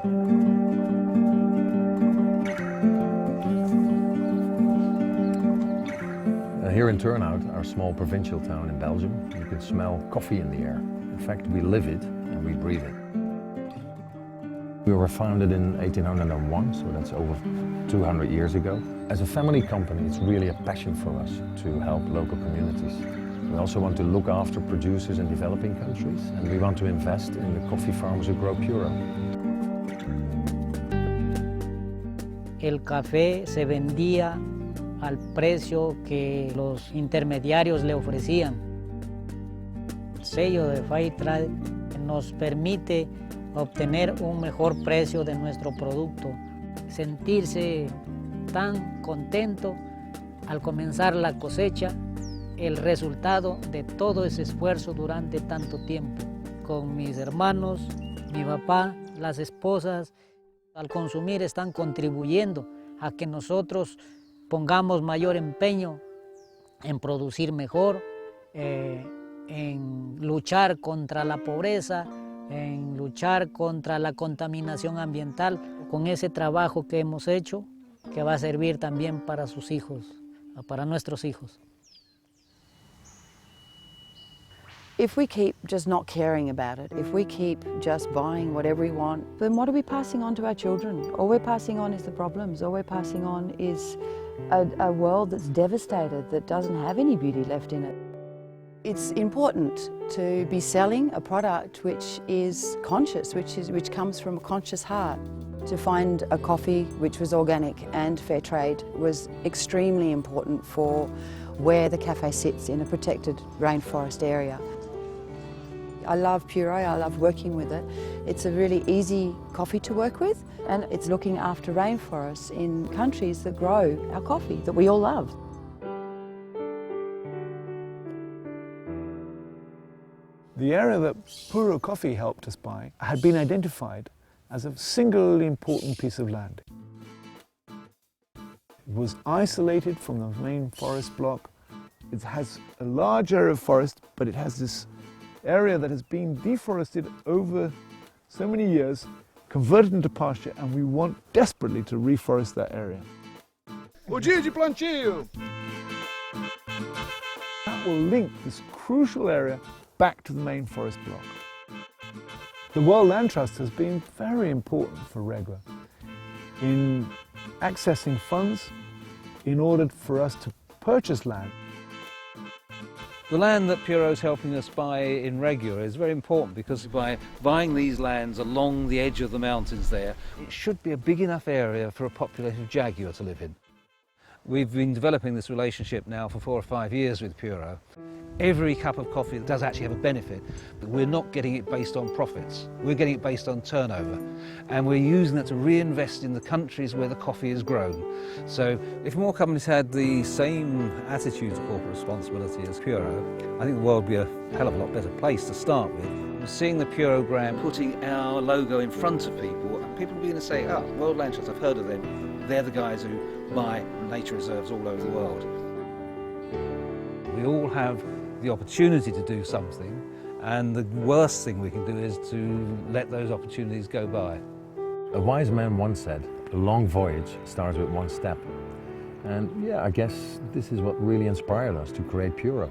Here in Turnhout, our small provincial town in Belgium, you can smell coffee in the air. In fact, we live it and we breathe it. We were founded in 1801, so that's over 200 years ago. As a family company, it's really a passion for us to help local communities. We also want to look after producers in developing countries, and we want to invest in the coffee farmers who grow Puro. El café se vendía al precio que los intermediarios le ofrecían. El sello de Fairtrade nos permite obtener un mejor precio de nuestro producto, sentirse tan contento al comenzar la cosecha, el resultado de todo ese esfuerzo durante tanto tiempo. Con mis hermanos, mi papá, las esposas, al consumir están contribuyendo a que nosotros pongamos mayor empeño en producir mejor, en luchar contra la pobreza, en luchar contra la contaminación ambiental, con ese trabajo que hemos hecho, que va a servir también para sus hijos, para nuestros hijos. If we keep just not caring about it, if we keep just buying whatever we want, then what are we passing on to our children? All we're passing on is the problems. All we're passing on is a world that's devastated, that doesn't have any beauty left in it. It's important to be selling a product which is conscious, which comes from a conscious heart. To find a coffee which was organic and fair trade was extremely important for where the cafe sits in a protected rainforest area. I love Puro, I love working with it. It's a really easy coffee to work with, and it's looking after rainforests in countries that grow our coffee that we all love. The area that Puro Coffee helped us buy had been identified as a singularly important piece of land. It was isolated from the main forest block. It has a large area of forest, but it has this area that has been deforested over so many years, converted into pasture, and we want desperately to reforest that area. O dia de plantio! That will link this crucial area back to the main forest block. The World Land Trust has been very important for Regua in accessing funds in order for us to purchase land. The land that Puro is helping us buy in Regua is very important because by buying these lands along the edge of the mountains there, it should be a big enough area for a population of jaguar to live in. We've been developing this relationship now for 4 or 5 years with Puro. Every cup of coffee does actually have a benefit, but we're not getting it based on profits. We're getting it based on turnover. And we're using that to reinvest in the countries where the coffee is grown. So if more companies had the same attitude to corporate responsibility as Puro, I think the world would be a hell of a lot better place to start with. Seeing the Purogram putting our logo in front of people, and people are going to say, oh, World Land Trust, I've heard of them. They're the guys who buy nature reserves all over the world. We all have the opportunity to do something, and the worst thing we can do is to let those opportunities go by. A wise man once said, a long voyage starts with one step. And yeah, I guess this is what really inspired us to create Puro.